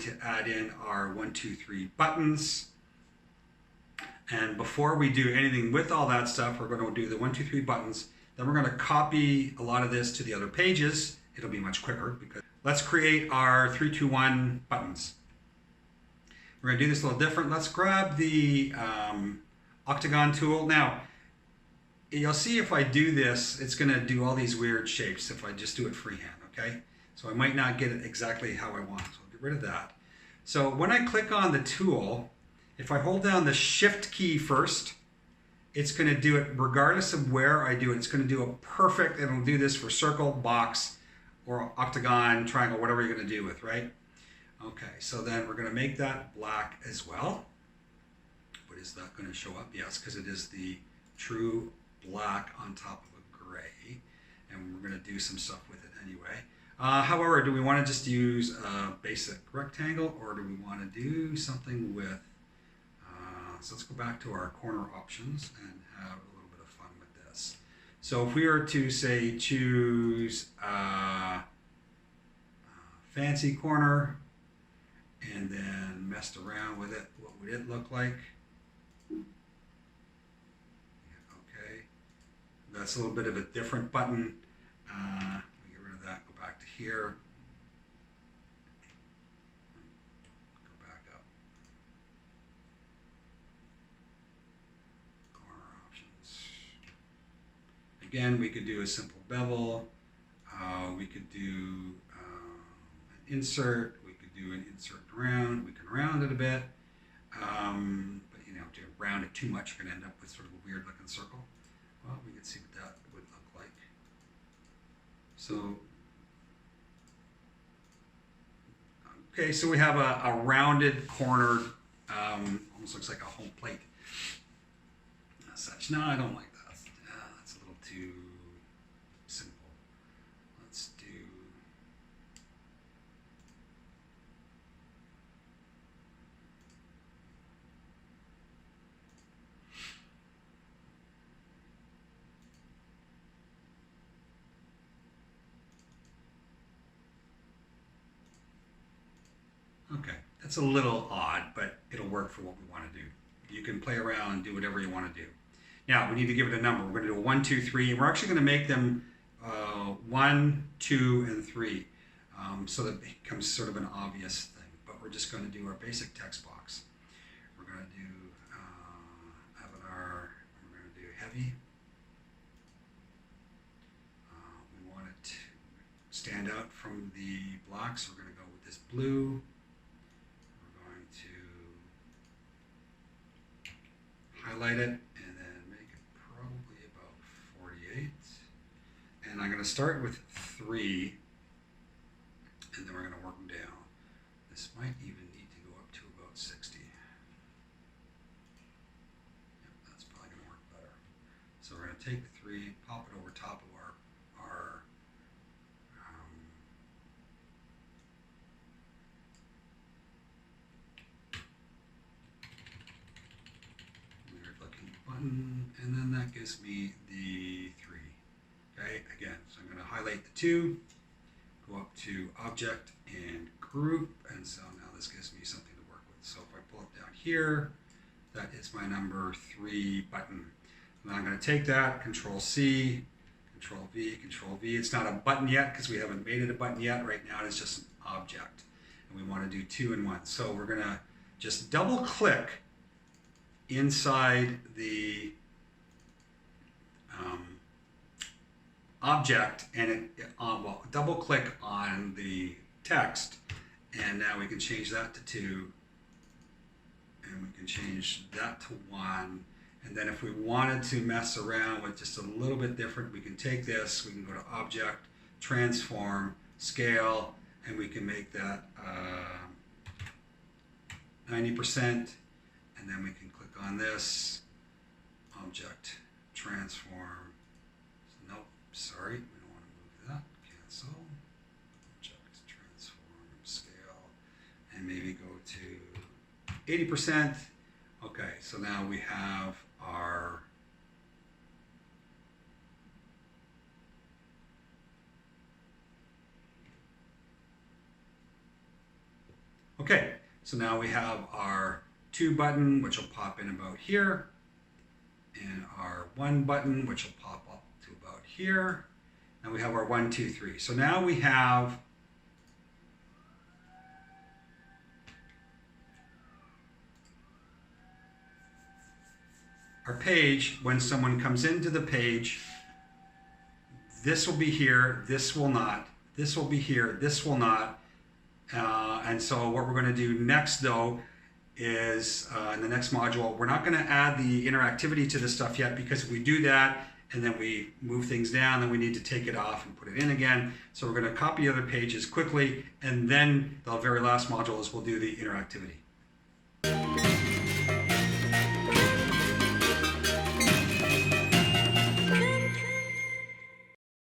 to add in our 1, 2, 3 buttons. And before we do anything with all that stuff, we're going to do the 1, 2, 3 buttons. Then we're going to copy a lot of this to the other pages. It'll be much quicker. Because let's create our 3, 2, 1 buttons. We're going to do this a little different. Let's grab the octagon tool. Now, you'll see if I do this, it's going to do all these weird shapes if I just do it freehand, okay? So I might not get it exactly how I want. So I'll get rid of that. So when I click on the tool, if I hold down the Shift key first, it's going to do it regardless of where I do it. It's going to do it perfect. It'll do this for circle, box, or octagon, triangle, whatever you're going to do with, right? Okay, so then we're going to make that black as well. But is that going to show up? Yes, because it is the true black on top of a gray. And we're going to do some stuff with it anyway. However, do we want to just use a basic rectangle, or do we want to do something with, so let's go back to our corner options and have a little bit of fun with this. So if we were to say choose fancy corner and then messed around with it, what would it look like? Okay, that's a little bit of a different button. Get rid of that, go back to here. Go back up. Corner options. Again, we could do a simple bevel. We could do an insert. We could do an insert round. We can round it a bit. But you know, to round it too much, you're going to end up with sort of a weird looking circle. Well, we could see what that would look like. So, okay, so we have a rounded cornered, almost looks like a home plate as such. No, I don't like that. That's a little too simple. Let's do, okay, that's a little odd, but it'll work for what we want to do. You can play around and do whatever you want to do. Now, we need to give it a number. We're going to do a 1, 2, 3, and we're actually going to make them 1, 2, and 3, so that it becomes sort of an obvious thing. But we're just going to do our basic text box. We're going to do avatar, we're going to do heavy. We want it to stand out from the black, so we're going to go with this blue. Highlight it and then make it probably about 48. And I'm going to start with 3 and then we're going to work them down. This might even need to go up to about 60. Yep, that's probably going to work better. So we're going to take the 3, pop it over top of our button, and then that gives me the 3. Okay, again, so I'm going to highlight the 2, go up to Object and Group, and so now this gives me something to work with. So if I pull it down here, that is my number 3 button. And I'm going to take that, Control C, Control V, Control V. It's not a button yet because we haven't made it a button yet. Right now it's just an object, and we want to do 2 and 1. So we're going to just double click inside the object, and well, double click on the text, and now we can change that to 2, and we can change that to 1, and then if we wanted to mess around with just a little bit different, we can take this, we can go to Object, Transform, Scale, and we can make that 90%, and then we can click on this, Object, Transform, nope, sorry, we don't want to move that, cancel, Object, Transform, Scale, and maybe go to 80%, okay, so now we have our Okay, so now we have our 2 button, which will pop in about here, and our 1 button, which will pop up to about here. And we have our 1, 2, 3. So now we have our page. When someone comes into the page, this will be here, this will not. This will be here, this will not. And so what we're going to do next, though, is in the next module, we're not going to add the interactivity to this stuff yet, because if we do that and then we move things down, then we need to take it off and put it in again. So we're going to copy other pages quickly, and then the very last module is we'll do the interactivity.